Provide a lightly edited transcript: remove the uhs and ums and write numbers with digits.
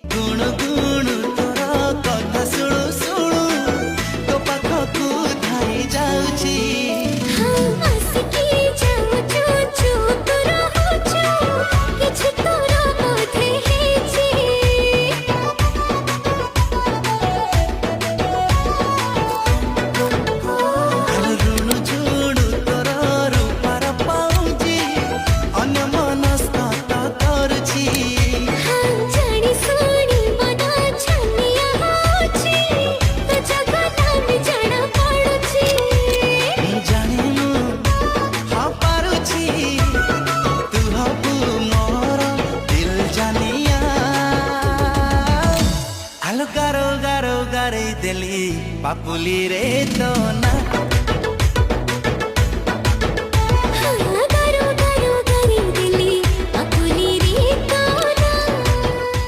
गुणु गुणु तोर कथा शुणु शुणु तो पाखकू धाई जाऊची। हाँ आसिकी जाऊचु चुप रहुचु किछि तोर बोधे हेछि। रुणु झुणु तोर रूपार पाउजी अन्य मनस्कता करुची। हाँ जानी सुनी मन छानिया होछि तो जगना भी जाना पड़ुछि। जानिनु हाँ पारुची तू हबु मोर दिल जानिया। आलो गारो गारो गारे देली पापुली रे तो ना